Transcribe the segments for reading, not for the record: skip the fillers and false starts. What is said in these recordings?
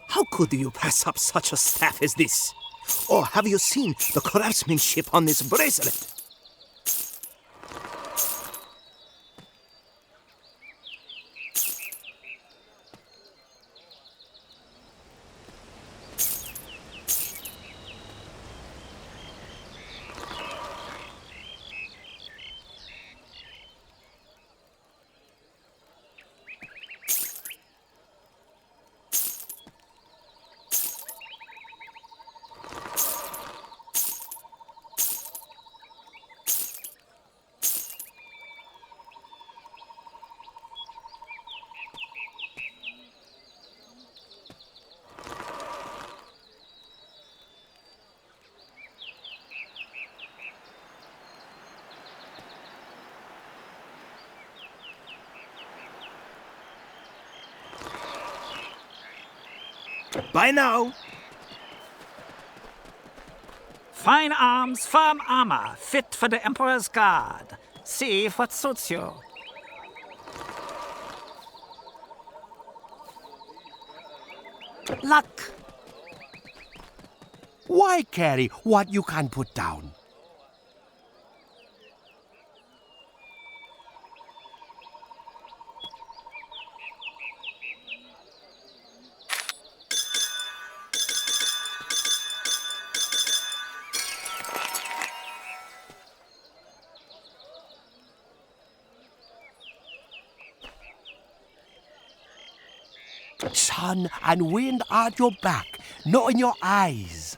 How could you pass up such a staff as this? Or have you seen the craftsmanship on this bracelet? Bye now. Fine arms, firm armor, fit for the Emperor's guard. See what suits you. Luck. Why carry what you can put down? Sun and wind are at your back, not in your eyes.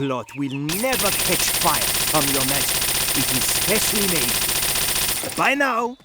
cloth will never catch fire from your magic. It is specially made. Bye now.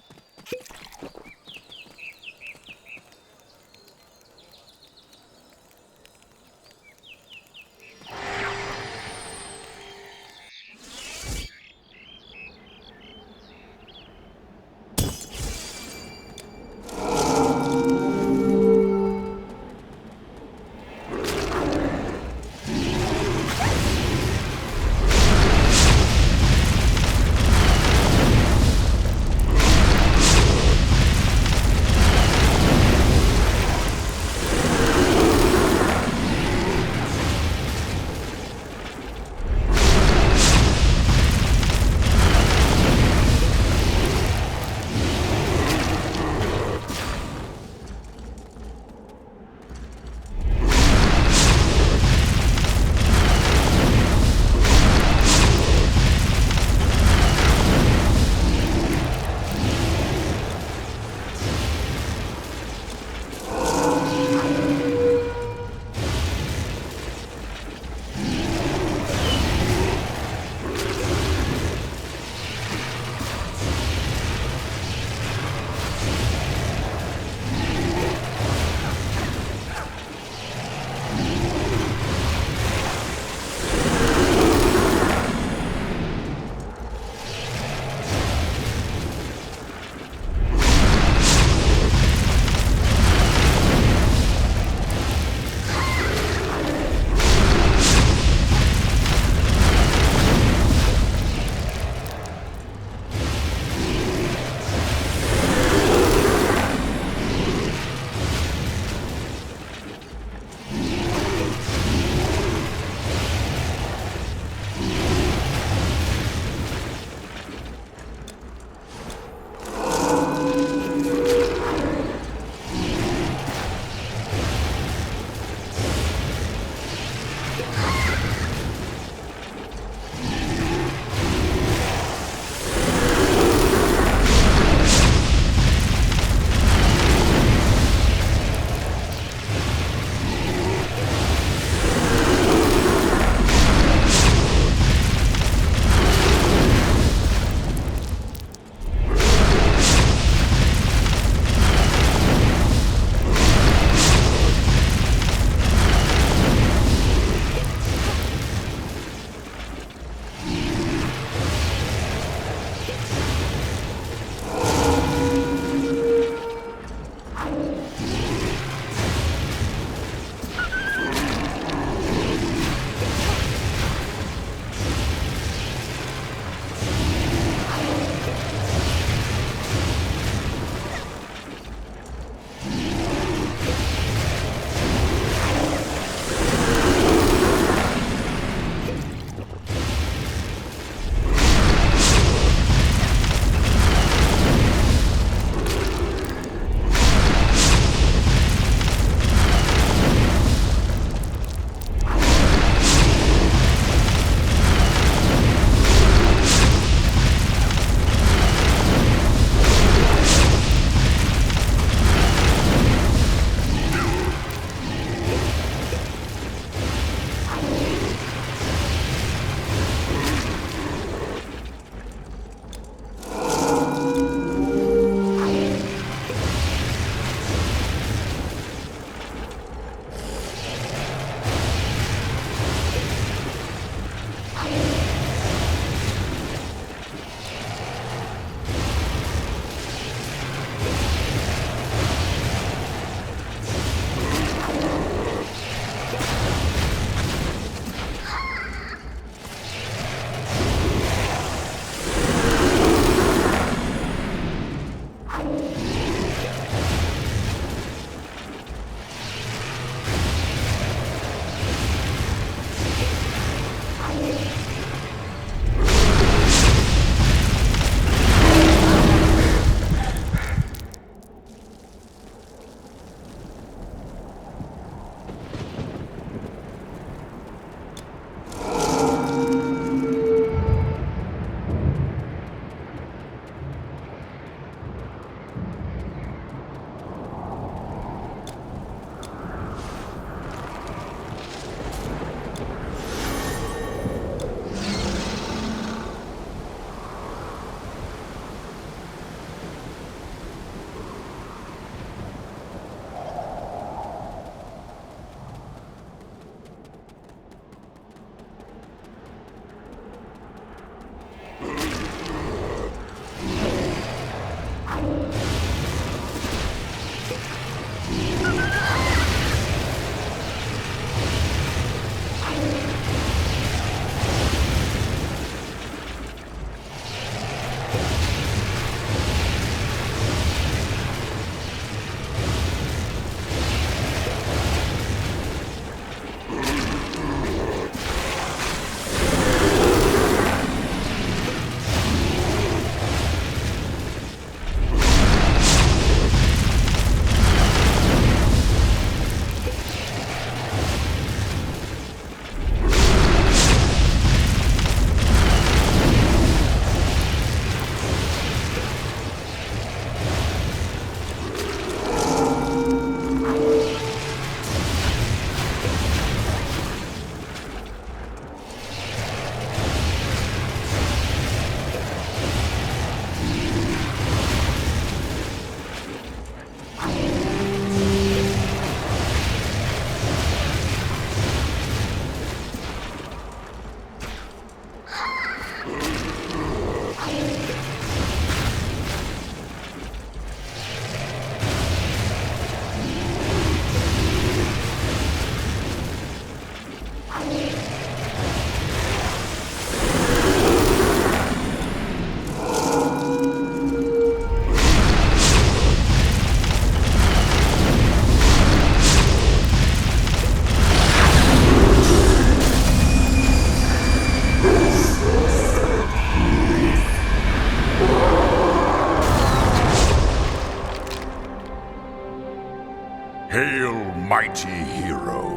Hail, mighty hero.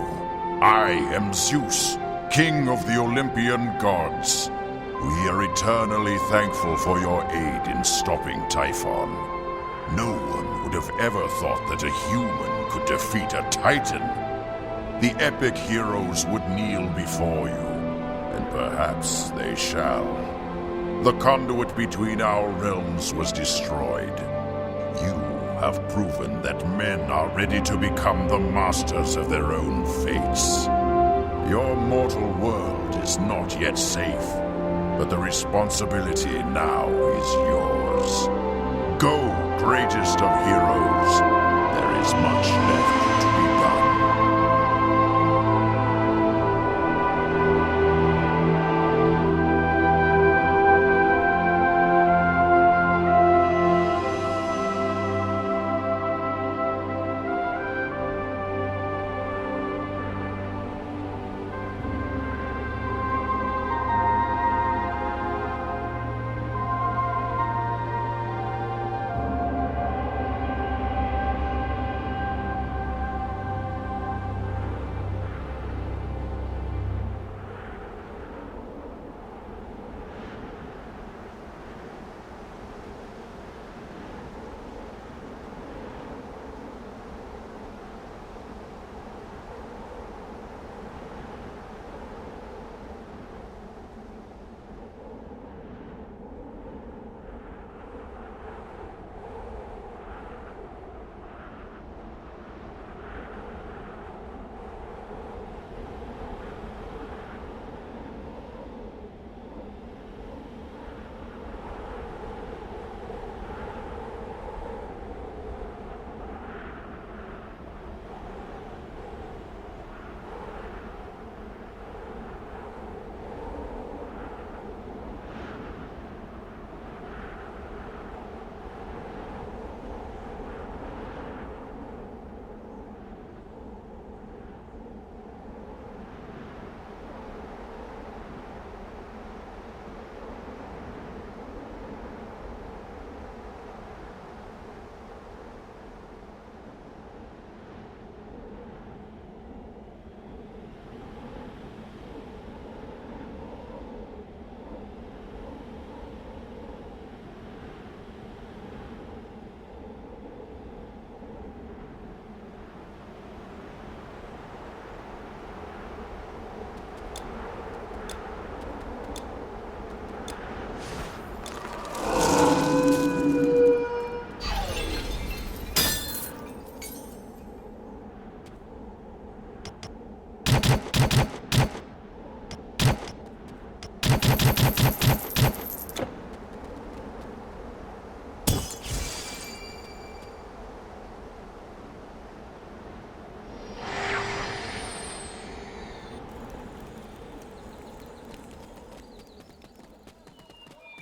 I am Zeus, king of the Olympian gods. We are eternally thankful for your aid in stopping Typhon. No one would have ever thought that a human could defeat a titan. The epic heroes would kneel before you, and perhaps they shall. The conduit between our realms was destroyed. You have proven that men are ready to become the masters of their own fates. Your mortal world is not yet safe, but the responsibility now is yours. Go, greatest of heroes. There is much left to be done.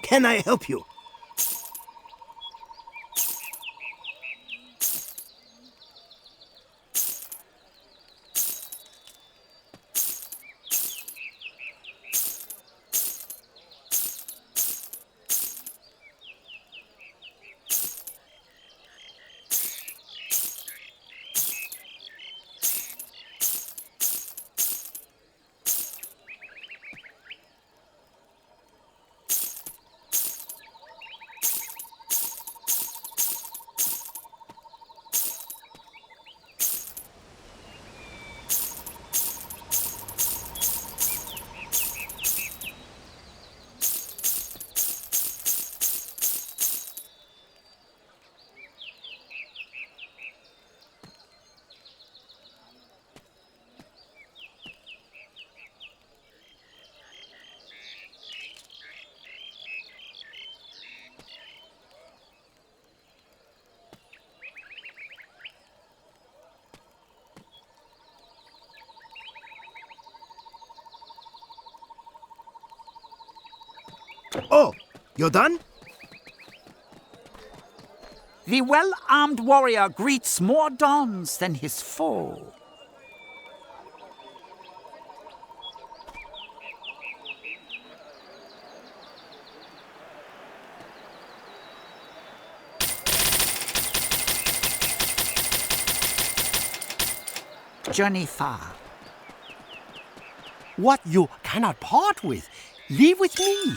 Can I help you? Oh, you're done? The well-armed warrior greets more dawns than his foe. Journey far. What you cannot part with, leave with me.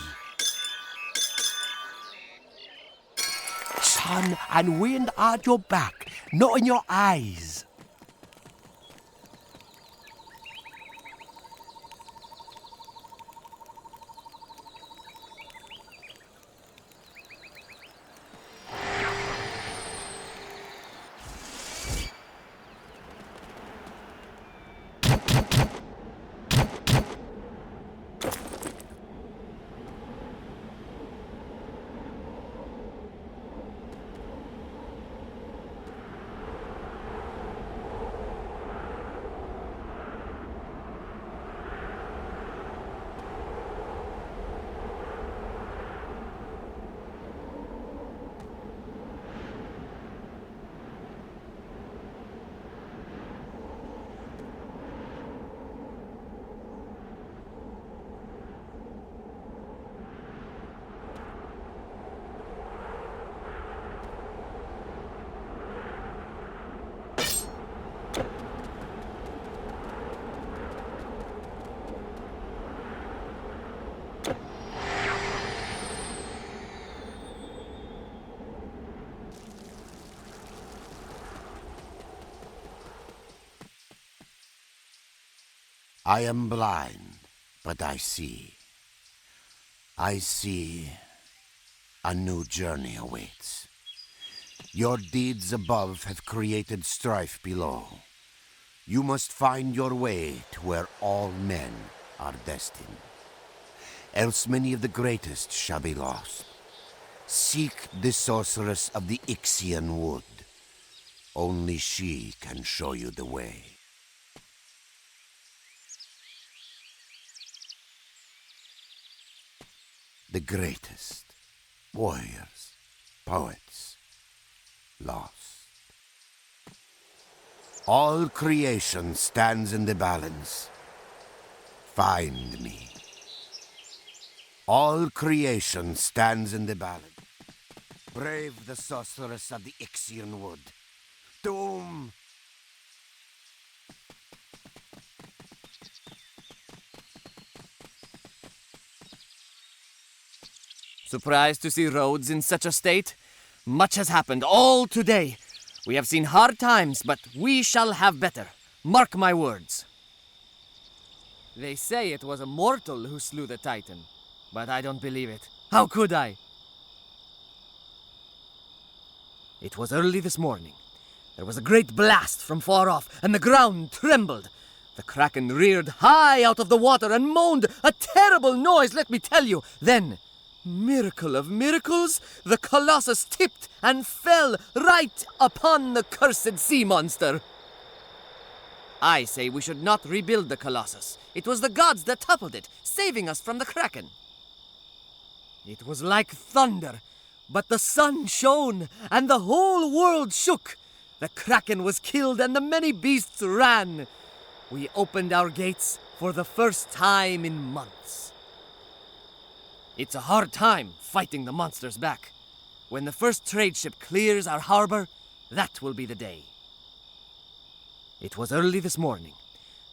Sun and wind are at your back, not in your eyes. I am blind, but I see. I see a new journey awaits. Your deeds above have created strife below. You must find your way to where all men are destined. Else many of the greatest shall be lost. Seek the sorceress of the Ixian wood. Only she can show you the way. The greatest warriors, poets, lost. All creation stands in the balance. Find me. All creation stands in the balance. Brave the sorceress of the Ixian wood. Doom! Surprised to see roads in such a state? Much has happened all today. We have seen hard times, but we shall have better. Mark my words. They say it was a mortal who slew the Titan, but I don't believe it. How could I? It was early this morning. There was a great blast from far off, and the ground trembled. The Kraken reared high out of the water and moaned a terrible noise, let me tell you. Then, miracle of miracles, the Colossus tipped and fell right upon the cursed sea monster. I say we should not rebuild the Colossus. It was the gods that toppled it, saving us from the Kraken. It was like thunder, but the sun shone and the whole world shook. The Kraken was killed and the many beasts ran. We opened our gates for the first time in months. It's a hard time fighting the monsters back. When the first trade ship clears our harbor, that will be the day. It was early this morning.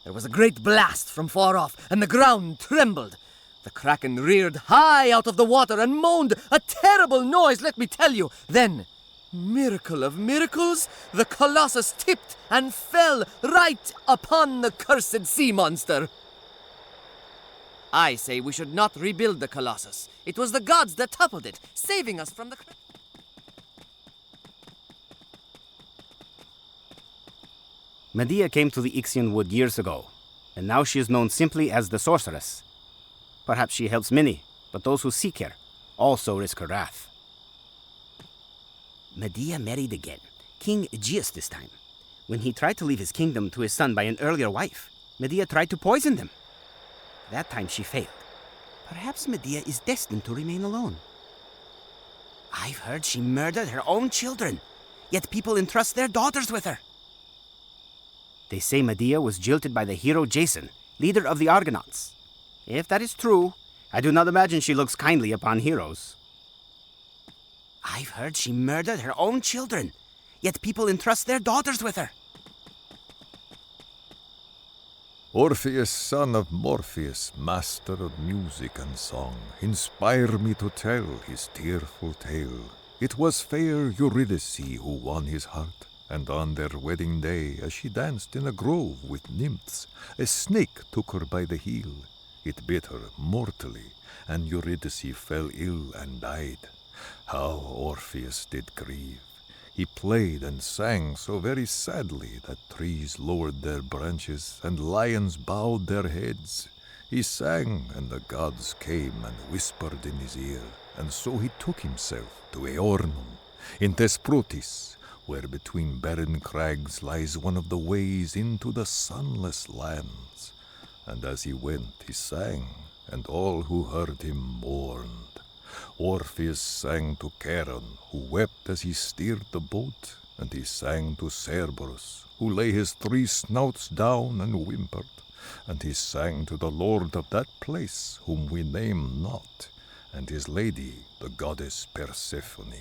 There was a great blast from far off, and the ground trembled. The Kraken reared high out of the water and moaned a terrible noise, let me tell you. Then, miracle of miracles, the Colossus tipped and fell right upon the cursed sea monster. I say we should not rebuild the Colossus. It was the gods that toppled it, saving us from the... Medea came to the Ixian wood years ago, and now she is known simply as the sorceress. Perhaps she helps many, but those who seek her also risk her wrath. Medea married again, King 𝐺𝐸𝑠 this time. When he tried to leave his kingdom to his son by an earlier wife, Medea tried to poison them. That time she failed. Perhaps Medea is destined to remain alone. I've heard she murdered her own children, yet people entrust their daughters with her. They say Medea was jilted by the hero Jason, leader of the Argonauts. If that is true, I do not imagine she looks kindly upon heroes. I've heard she murdered her own children, yet people entrust their daughters with her. Orpheus, son of Morpheus, master of music and song, inspire me to tell his tearful tale. It was fair Eurydice who won his heart, and on their wedding day, as she danced in a grove with nymphs, a snake took her by the heel. It bit her mortally, and Eurydice fell ill and died. How Orpheus did grieve! He played and sang so very sadly that trees lowered their branches and lions bowed their heads. He sang, and the gods came and whispered in his ear, and so he took himself to Eornum, in Thesprotis, where between barren crags lies one of the ways into the sunless lands. And as he went, he sang, and all who heard him mourned. Orpheus sang to Charon, who wept as he steered the boat, and he sang to Cerberus, who lay his 3 snouts down and whimpered, and he sang to the lord of that place, whom we name not, and his lady, the goddess Persephone.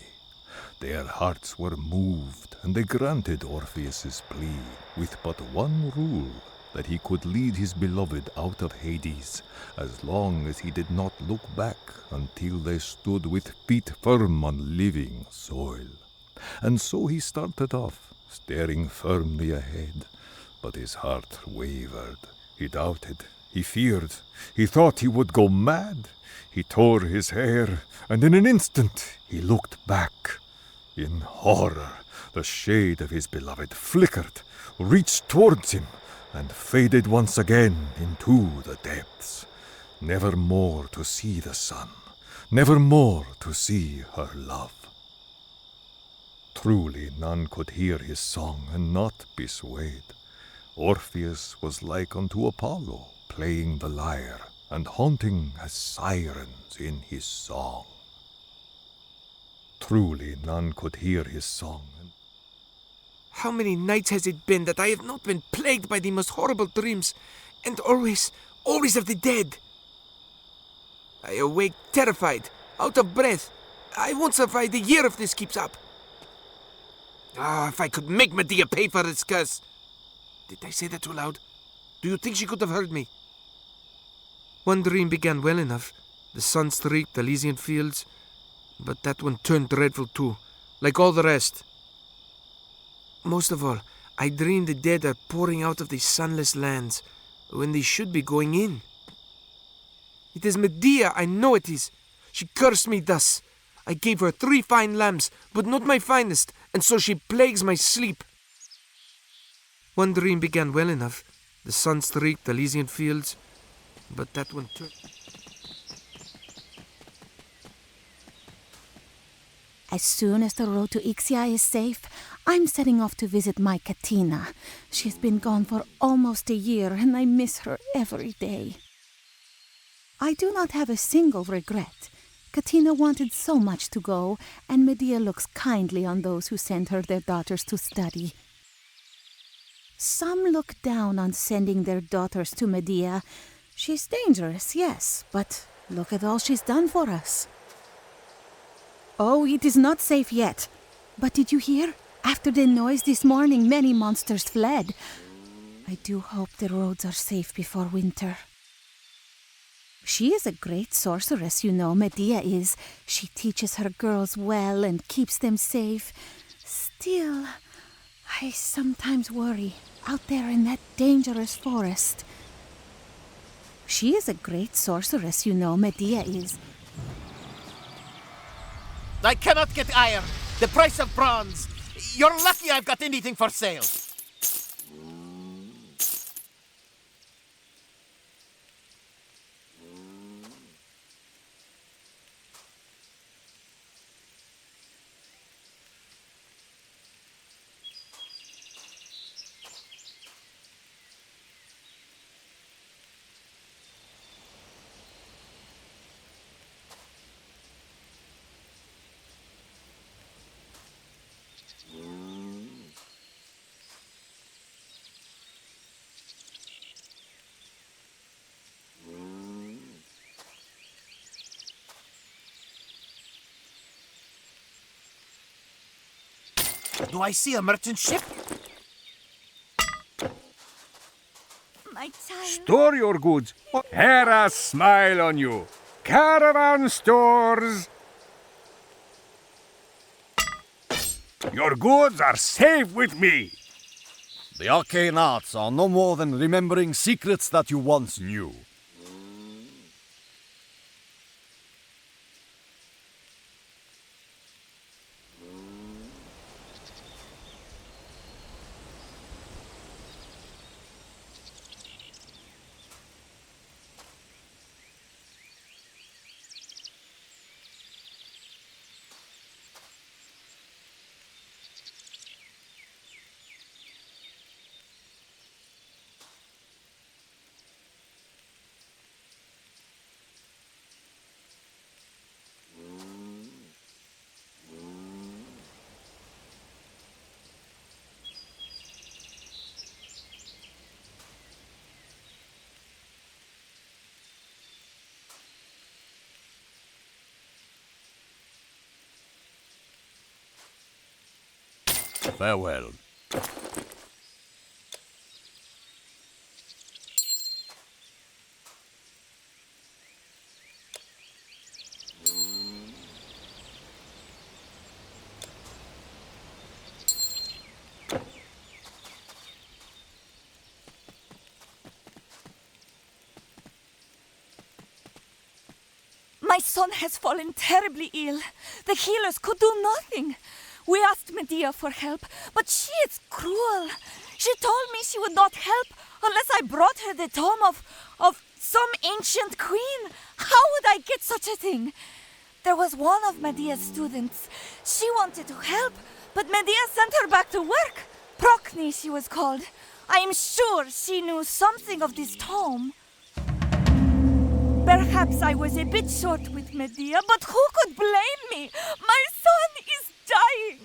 Their hearts were moved, and they granted Orpheus's plea, with but one rule, that he could lead his beloved out of Hades, as long as he did not look back until they stood with feet firm on living soil. And so he started off, staring firmly ahead, but his heart wavered. He doubted, he feared, he thought he would go mad. He tore his hair, and in an instant he looked back. In horror, the shade of his beloved flickered, reached towards him, and faded once again into the depths, never more to see the sun, never more to see her love. Truly none could hear his song and not be swayed. Orpheus was like unto Apollo, playing the lyre, and haunting as sirens in his song. Truly none could hear his song. How many nights has it been that I have not been plagued by the most horrible dreams, and always of the dead? I awake terrified, out of breath. I won't survive the year if this keeps up. If I could make Medea pay for its curse. Did I say that too loud? Do you think she could have heard me? One dream began well enough. The sun streaked the Elysian fields, but that one turned dreadful too, like all the rest. Most of all, I dream the dead are pouring out of the sunless lands, when they should be going in. It is Medea, I know it is. She cursed me thus. I gave her 3 fine lambs, but not my finest, and so she plagues my sleep. One dream began well enough. The sun streaked the Elysian fields, but that one turned... As soon as the road to Ixia is safe, I'm setting off to visit my Katina. She's been gone for almost a year, and I miss her every day. I do not have a single regret. Katina wanted so much to go, and Medea looks kindly on those who send her their daughters to study. Some look down on sending their daughters to Medea. She's dangerous, yes, but look at all she's done for us. Oh, it is not safe yet. But did you hear? After the noise this morning, many monsters fled. I do hope the roads are safe before winter. She is a great sorceress, you know, Medea is. She teaches her girls well and keeps them safe. Still, I sometimes worry out there in that dangerous forest. She is a great sorceress, you know, Medea is. I cannot get iron. The price of bronze. You're lucky I've got anything for sale. Do I see a merchant ship? My child. Store your goods. Hera smile on you. Caravan stores. Your goods are safe with me. The arcane arts are no more than remembering secrets that you once knew. Farewell. My son has fallen terribly ill. The healers could do nothing. We asked Medea for help, but she is cruel. She told me she would not help unless I brought her the tome of some ancient queen. How would I get such a thing? There was one of Medea's students. She wanted to help, but Medea sent her back to work. Procne, she was called. I am sure she knew something of this tome. Perhaps I was a bit short with Medea, but who could blame me? My son is dying.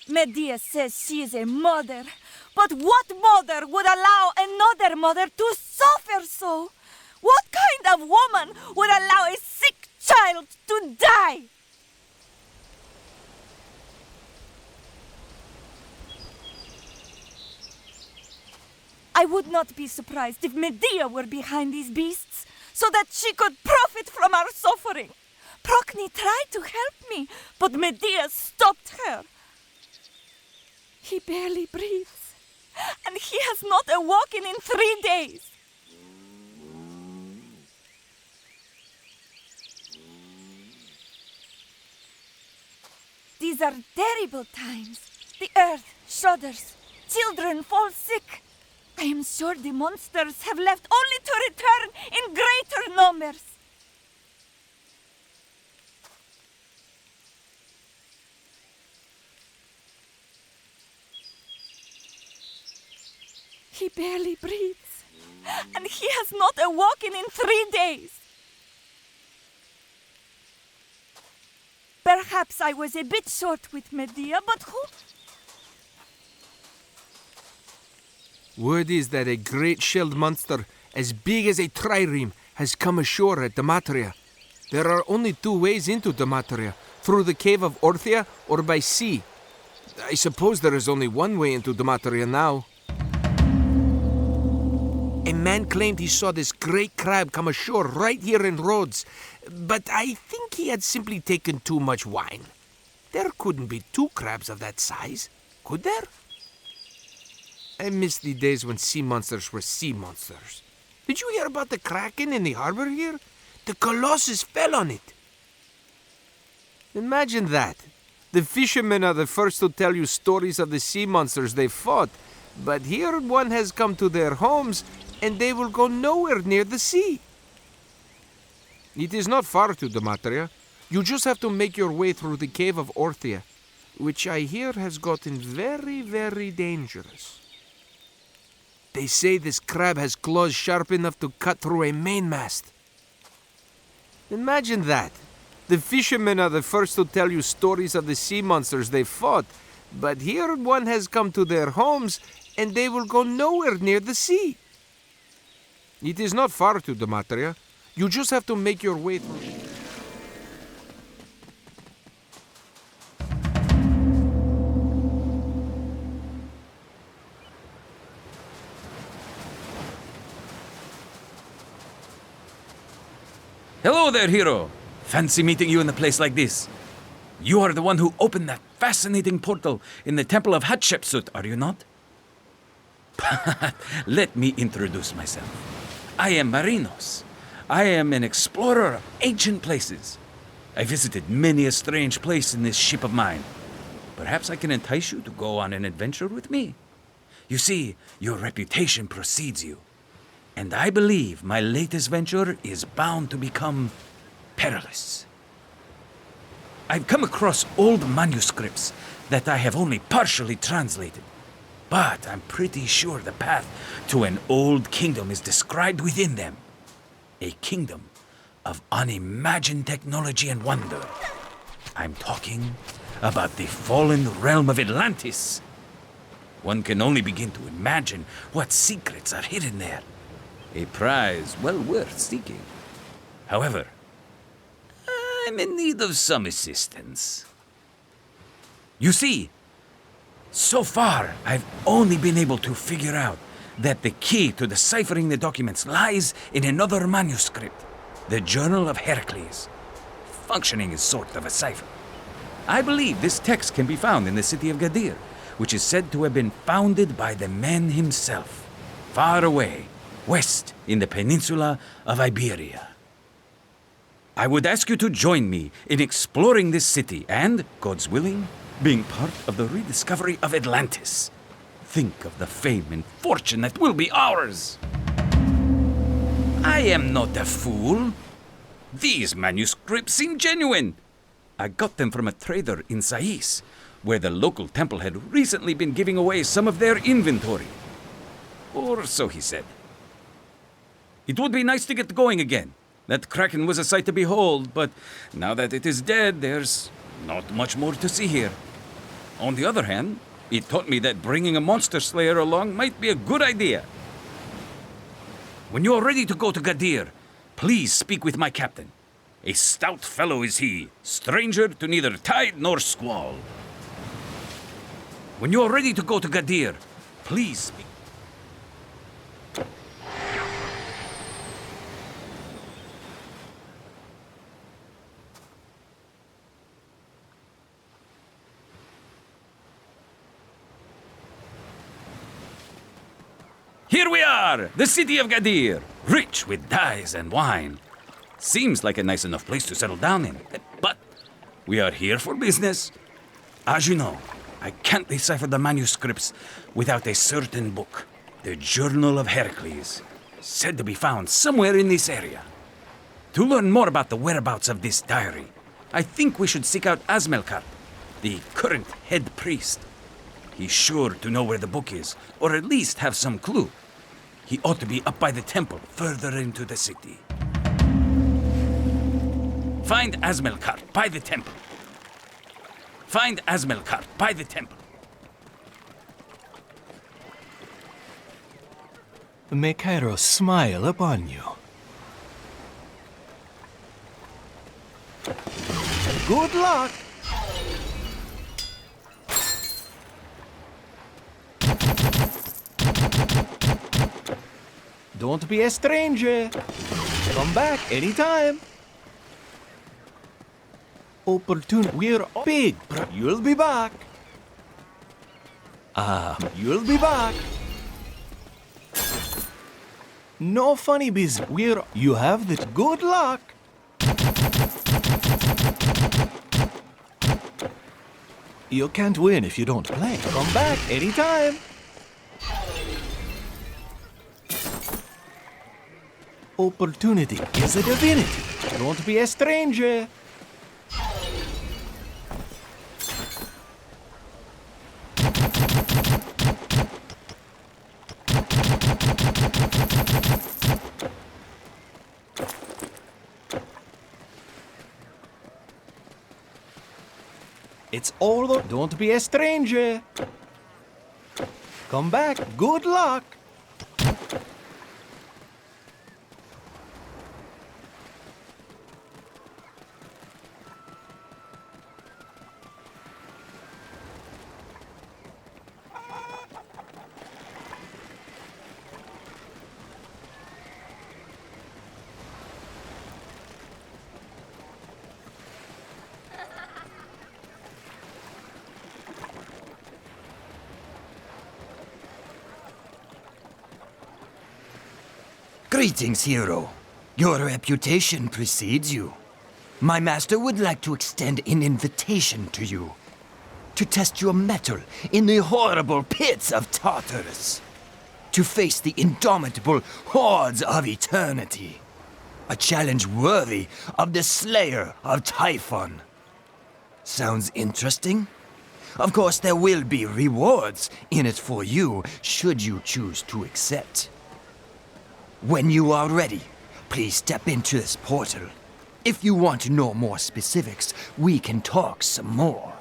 Medea says she is a mother, but what mother would allow another mother to suffer so? What kind of woman would allow a sick child to die? I would not be surprised if Medea were behind these beasts, so that she could profit from our suffering. Procne tried to help me, but Medea stopped her. He barely breathes, and he has not awoken in 3 days. These are terrible times. The earth shudders. Children fall sick. I am sure the monsters have left only to return in greater numbers. He barely breathes, and he has not awoken in 3 days. Perhaps I was a bit short with Medea, but who? Word is that a great shelled monster, as big as a trireme, has come ashore at 𝑑𝒧𝒏𝒧𝒏. There are only 2 ways into 𝑑𝒧𝒏𝒧𝒏, through the cave of 𝑂rthia or by sea. I suppose there is only one way into 𝑑𝒧𝒧𝒏𝒧𝒏 now. A man claimed he saw this great crab come ashore right here in Rhodes, but I think he had simply taken too much wine. There couldn't be 2 crabs of that size, could there? I miss the days when sea monsters were sea monsters. Did you hear about the kraken in the harbor here? The colossus fell on it. Imagine that. The fishermen are the first to tell you stories of the sea monsters they fought, but here one has come to their homes and they will go nowhere near the sea. It is not far to 𝑑𝒧𝒧𝒏𝒧𝒏. You just have to make your way through the cave of 𝑂rthia, which I hear has gotten very, very dangerous. They say this crab has claws sharp enough to cut through a mainmast. Imagine that. The fishermen are the first to tell you stories of the sea monsters they fought, but here one has come to their homes and they will go nowhere near the sea. It is not far to 𝑑𝒧𝒧𝒏𝒧𝒏. You just have to make your way through. Hello there, hero. Fancy meeting you in a place like this. You are the one who opened that fascinating portal in the temple of Hatshepsut, are you not? Let me introduce myself. I am Marinos. I am an explorer of ancient places. I visited many a strange place in this ship of mine. Perhaps I can entice you to go on an adventure with me. You see, your reputation precedes you. And I believe my latest venture is bound to become perilous. I've come across old manuscripts that I have only partially translated. But I'm pretty sure the path to an old kingdom is described within them. A kingdom of unimagined technology and wonder. I'm talking about the fallen realm of Atlantis. One can only begin to imagine what secrets are hidden there. A prize well worth seeking. However, I'm in need of some assistance. You see, so far, I've only been able to figure out that the key to deciphering the documents lies in another manuscript, the Journal of Heracles, functioning as sort of a cipher. I believe this text can be found in the city of Gadir, which is said to have been founded by the man himself, far away, west in the peninsula of Iberia. I would ask you to join me in exploring this city and, God's willing, being part of the rediscovery of Atlantis. Think of the fame and fortune that will be ours. I am not a fool. These manuscripts seem genuine. I got them from a trader in Sais, where the local temple had recently been giving away some of their inventory. Or so he said. It would be nice to get going again. That kraken was a sight to behold, but now that it is dead, there's not much more to see here. On the other hand, it taught me that bringing a monster slayer along might be a good idea. When you are ready to go to Gadir, please speak with my captain. A stout fellow is he, stranger to neither tide nor squall. When you are ready to go to Gadir, please speak. Here we are, the city of Gadir, rich with dyes and wine. Seems like a nice enough place to settle down in, but we are here for business. As you know, I can't decipher the manuscripts without a certain book, the Journal of Heracles, said to be found somewhere in this area. To learn more about the whereabouts of this diary, I think we should seek out Azmelkart, the current head priest. He's sure to know where the book is, or at least have some clue. He ought to be up by the temple, further into the city. Find Azmelkart by the temple. Find Azmelkart by the temple. May Kairos smile upon you. Good luck! Don't be a stranger. Come back anytime. We're big. You'll be back. You'll be back. No funny business. You have the good luck. You can't win if you don't play. Come back anytime. Opportunity is a divinity. Don't be a stranger. It's all. Don't be a stranger. Come back. Good luck. Greetings, hero. Your reputation precedes you. My master would like to extend an invitation to you. To test your mettle in the horrible pits of Tartarus. To face the indomitable hordes of eternity. A challenge worthy of the Slayer of Typhon. Sounds interesting? Of course, there will be rewards in it for you, should you choose to accept. When you are ready, please step into this portal. If you want to know more specifics, we can talk some more.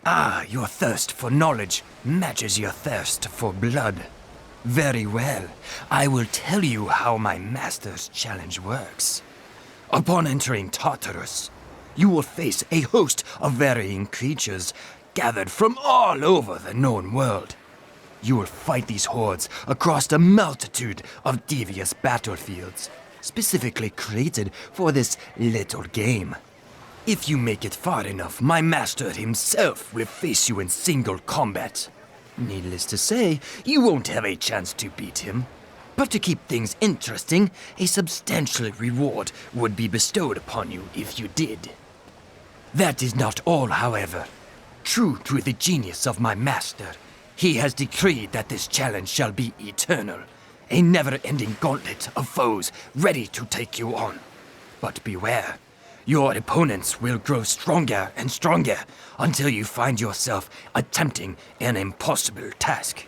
Ah, your thirst for knowledge matches your thirst for blood. Very well. I will tell you how my master's challenge works. Upon entering Tartarus, you will face a host of varying creatures gathered from all over the known world. You will fight these hordes across a multitude of devious battlefields, specifically created for this little game. If you make it far enough, my master himself will face you in single combat. Needless to say, you won't have a chance to beat him. But to keep things interesting, a substantial reward would be bestowed upon you if you did. That is not all, however. True to the genius of my master, he has decreed that this challenge shall be eternal, a never-ending gauntlet of foes ready to take you on. But beware. Your opponents will grow stronger and stronger until you find yourself attempting an impossible task.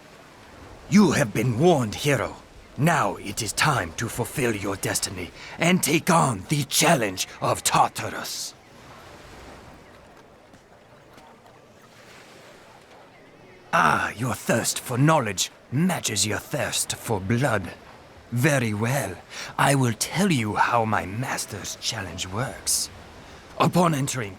You have been warned, hero. Now it is time to fulfill your destiny and take on the challenge of Tartarus. Ah, your thirst for knowledge matches your thirst for blood. Very well. I will tell you how my master's challenge works. Upon entering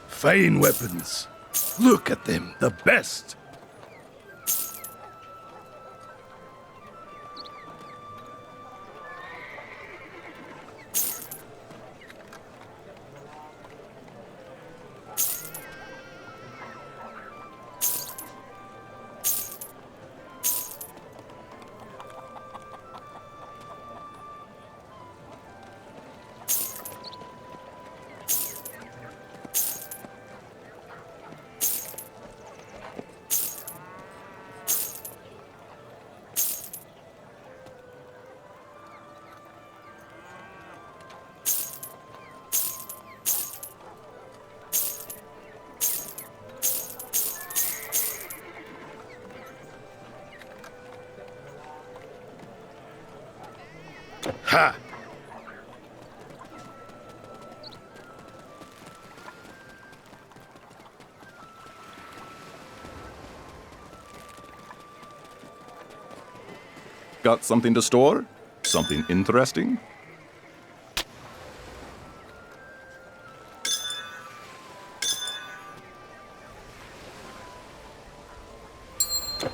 Fine weapons. Look at them, the best. got something to store? Something interesting?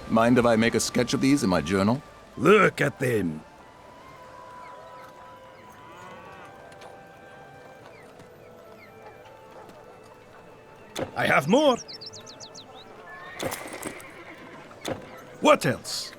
Mind if I make a sketch of these in my journal? Look at them. I have more. What else?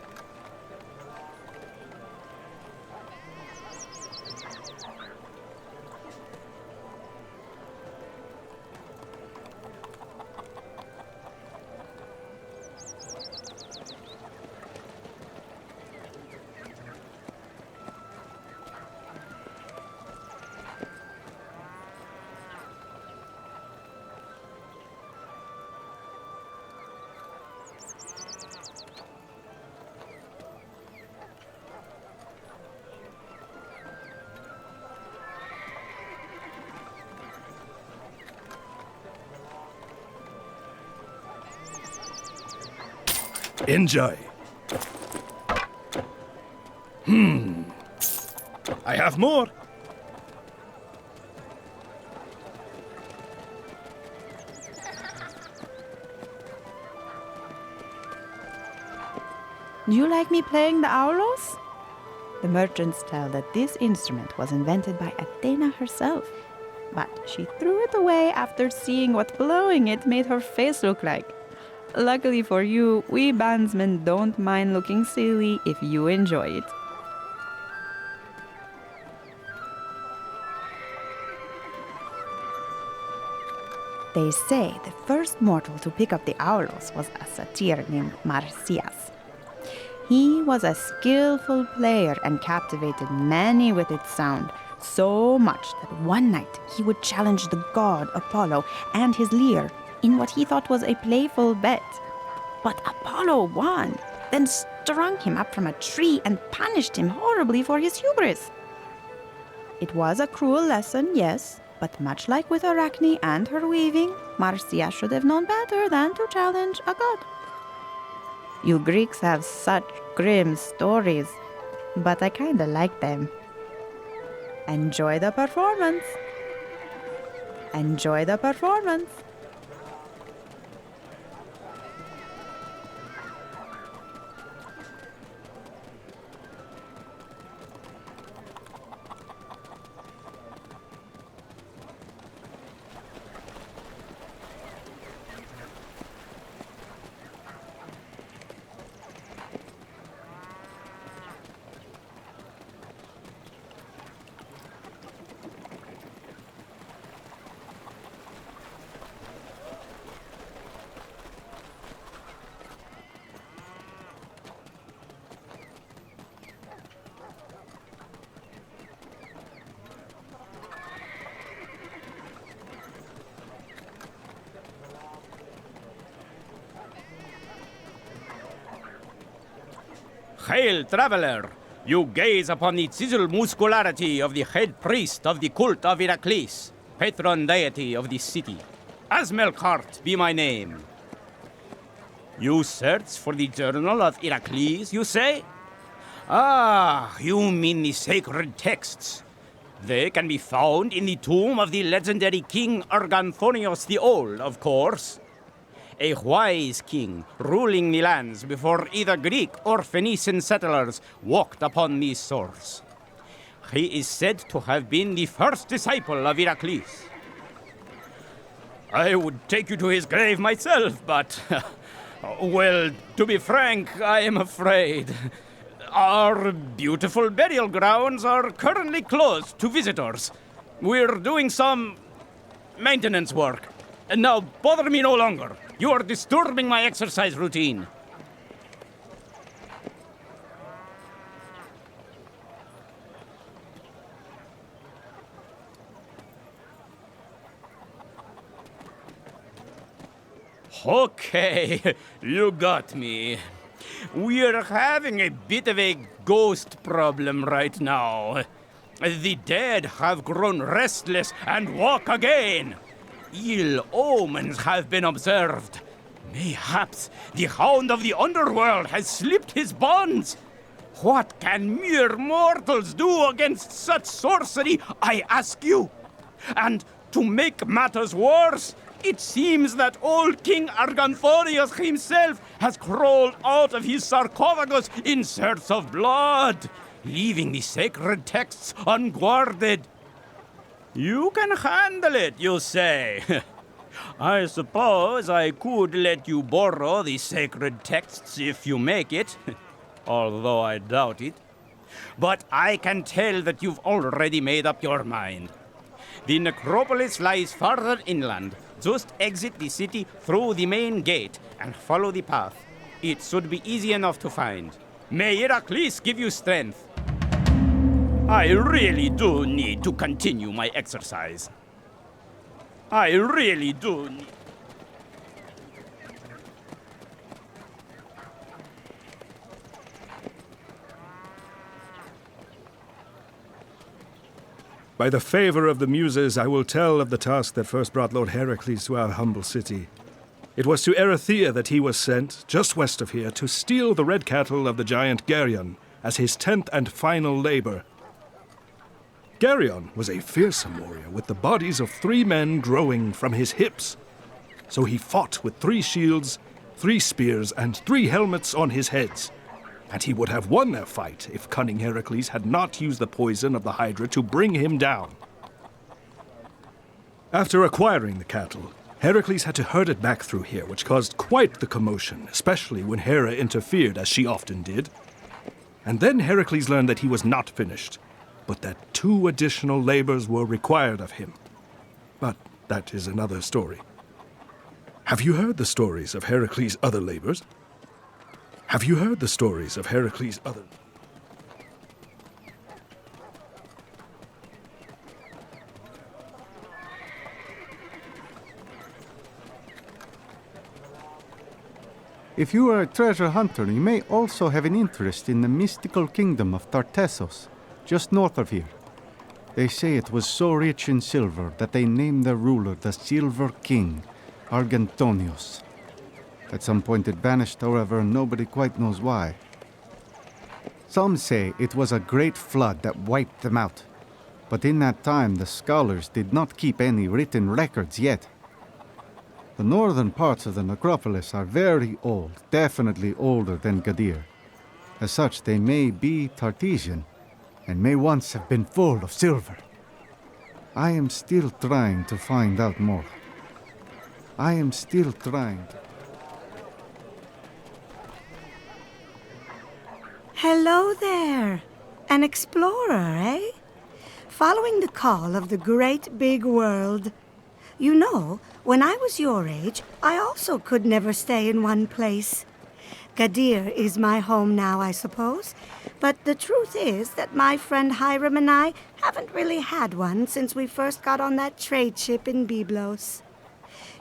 Enjoy. I have more. Do you like me playing the aulos? The merchants tell that this instrument was invented by Athena herself, but she threw it away after seeing what blowing it made her face look like. Luckily for you, we bandsmen don't mind looking silly if you enjoy it. They say the first mortal to pick up the aulos was a satyr named Marsyas. He was a skillful player and captivated many with its sound, so much that one night he would challenge the god Apollo and his lyre in what he thought was a playful bet. But Apollo won, then strung him up from a tree and punished him horribly for his hubris. It was a cruel lesson, yes, but much like with Arachne and her weaving, Marsyas should have known better than to challenge a god. You Greeks have such grim stories, but I kinda like them. Enjoy the performance. Enjoy the performance. Hail, traveler! You gaze upon the chiseled muscularity of the head priest of the cult of Heracles, patron deity of the city. 𝐶𝒓𝒎𝒏𝒐𝒔 be my name. You search for the journal of Heracles, you say? Ah, you mean the sacred texts. They can be found in the tomb of the legendary King Arganthonius the Old, of course. A wise king ruling the lands before either Greek or Phoenician settlers walked upon these shores. He is said to have been the first disciple of Heracles. I would take you to his grave myself, but, well, to be frank, I am afraid. Our beautiful burial grounds are currently closed to visitors. We're doing some maintenance work. And now bother me no longer. You are disturbing my exercise routine. Okay, you got me. We're having a bit of a ghost problem right now. The dead have grown restless and walk again. Ill omens have been observed. Mayhaps the hound of the underworld has slipped his bonds. What can mere mortals do against such sorcery, I ask you? And to make matters worse, it seems that old King Arganthorius himself has crawled out of his sarcophagus in search of blood, leaving the sacred texts unguarded. You can handle it, you say? I suppose I could let you borrow the sacred texts if you make it, although I doubt it. But I can tell that you've already made up your mind. The necropolis lies farther inland. Just exit the city through the main gate and follow the path. It should be easy enough to find. May Heracles give you strength. I really do need to continue my exercise. I really do need... By the favor of the Muses, I will tell of the task that first brought Lord Heracles to our humble city. It was to Erythea that he was sent, just west of here, to steal the red cattle of the giant Geryon as his 10th and final labor. Geryon was a fearsome warrior with the bodies of 3 men growing from his hips. So he fought with 3 shields, 3 spears, and 3 helmets on his heads. And he would have won their fight if cunning Heracles had not used the poison of the Hydra to bring him down. After acquiring the cattle, Heracles had to herd it back through here, which caused quite the commotion, especially when Hera interfered, as she often did. And then Heracles learned that he was not finished, but that 2 additional labors were required of him. But that is another story. Have you heard the stories of Heracles' other labors? Have you heard the stories of Heracles' other... If you are a treasure hunter, you may also have an interest in the mystical kingdom of Tartessos, just north of here. They say it was so rich in silver that they named their ruler the Silver King, Argantonios. At some point it vanished, however, and nobody quite knows why. Some say it was a great flood that wiped them out. But in that time, the scholars did not keep any written records yet. The northern parts of the necropolis are very old, definitely older than Gadir. As such, they may be Tartessian, and may once have been full of silver. I am still trying to find out more. I am still trying to... Hello there. An explorer, eh? Following the call of the great big world. You know, when I was your age, I also could never stay in one place. Gadir is my home now, I suppose. But the truth is that my friend Hiram and I haven't really had one since we first got on that trade ship in Byblos.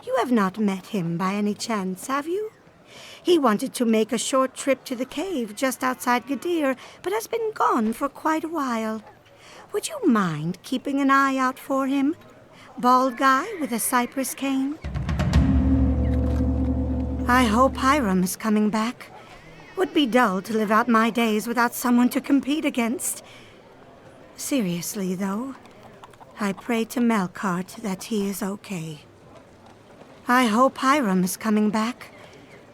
You have not met him by any chance, have you? He wanted to make a short trip to the cave just outside Gadir, but has been gone for quite a while. Would you mind keeping an eye out for him? Bald guy with a cypress cane? I hope Hiram is coming back. Would be dull to live out my days without someone to compete against. Seriously, though, I pray to Melkart that he is okay. I hope Hiram is coming back.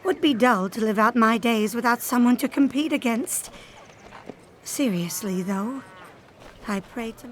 Would be dull to live out my days without someone to compete against. Seriously, though, I pray to...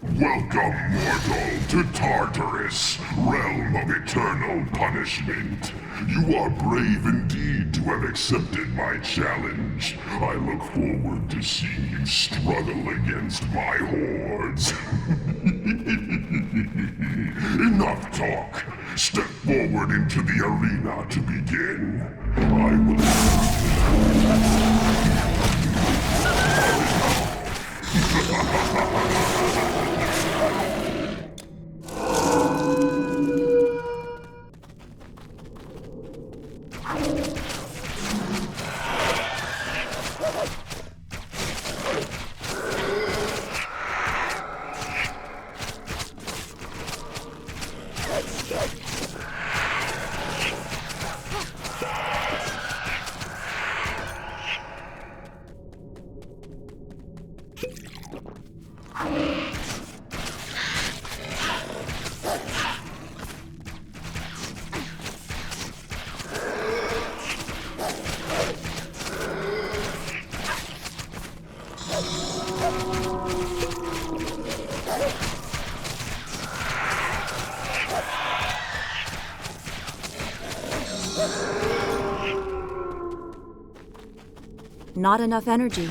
Welcome, mortal, to Tartarus, realm of eternal punishment. You are brave indeed to have accepted my challenge. I look forward to seeing you struggle against my hordes. Enough talk. Step forward into the arena to begin. I Not enough energy.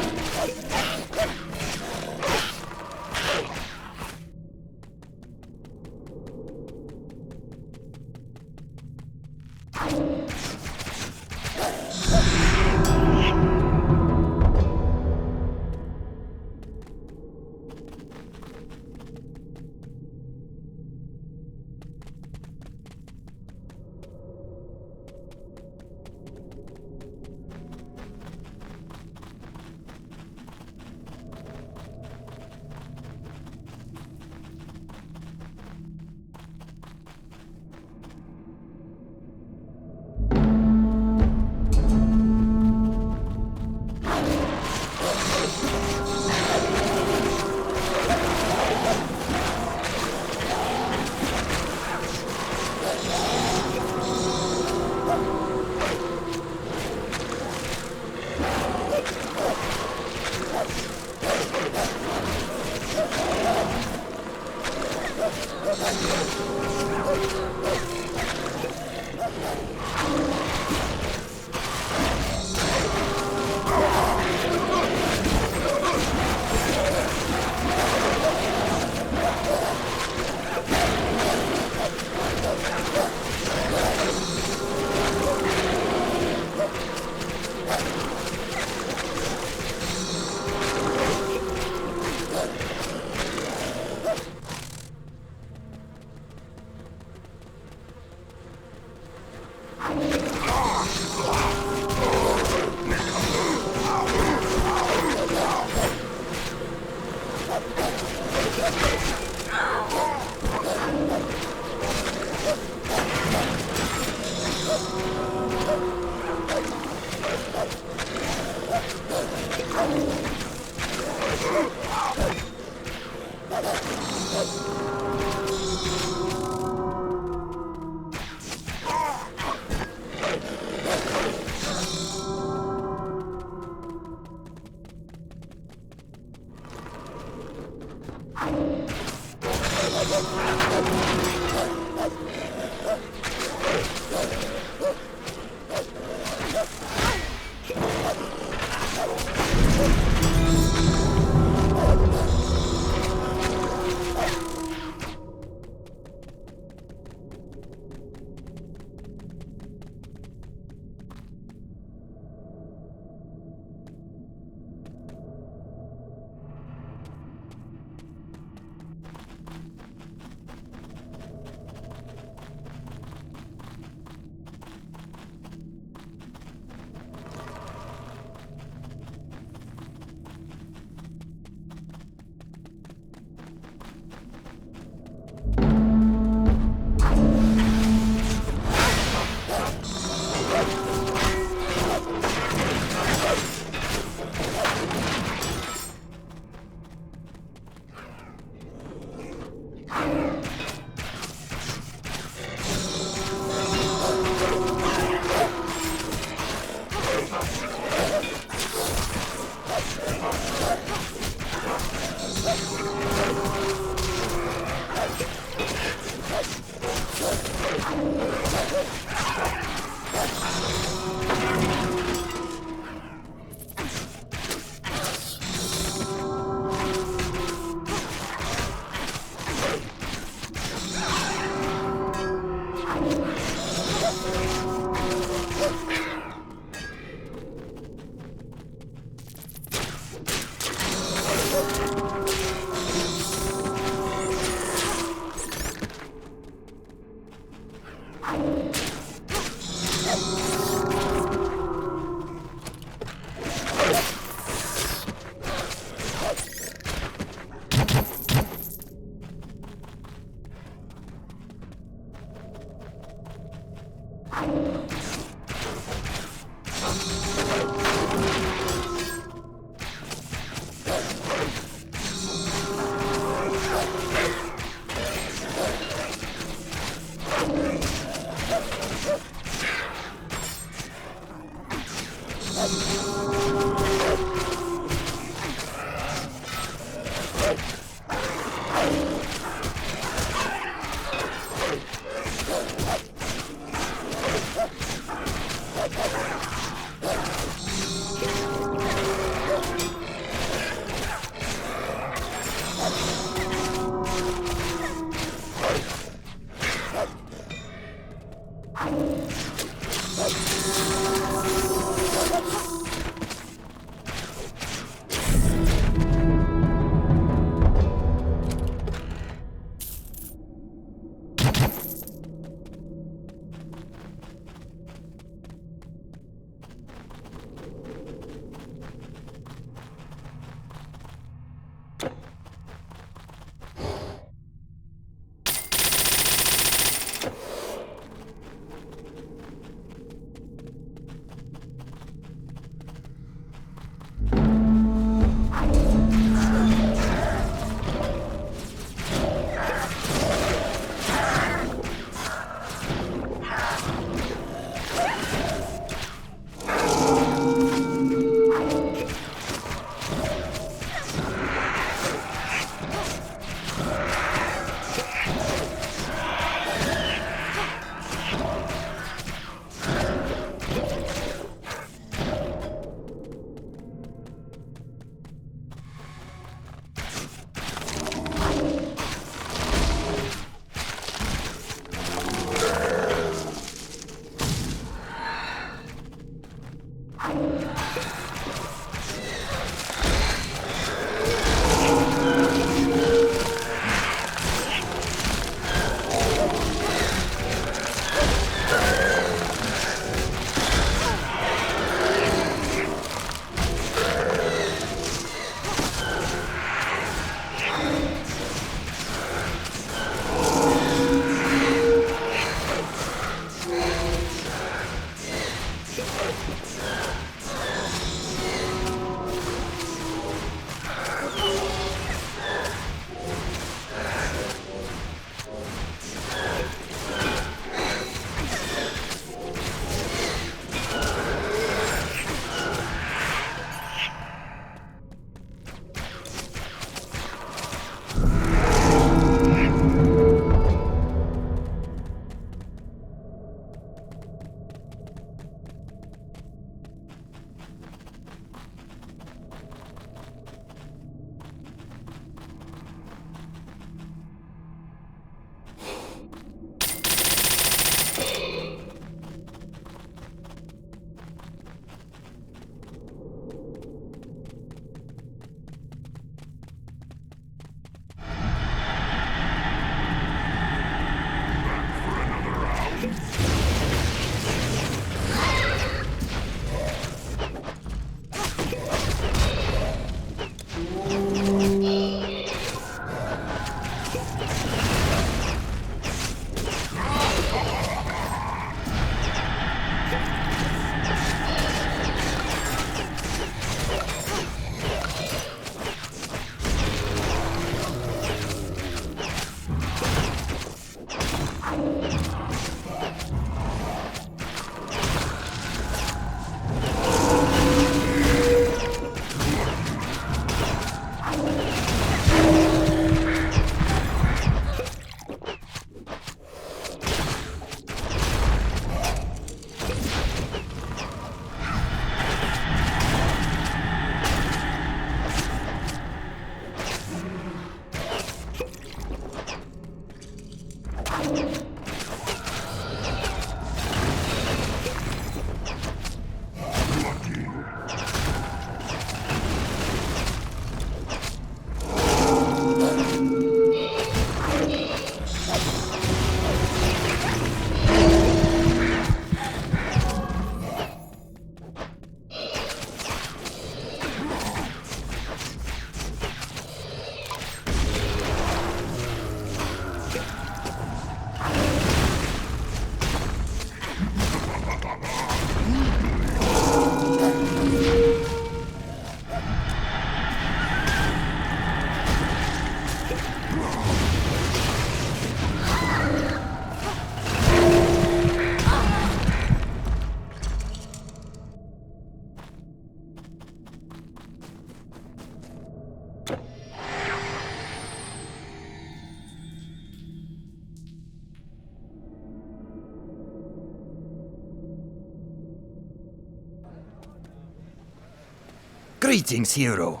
Greetings, hero.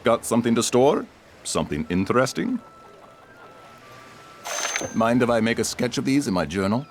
Got something to store? Something interesting? Mind if I make a sketch of these in my journal?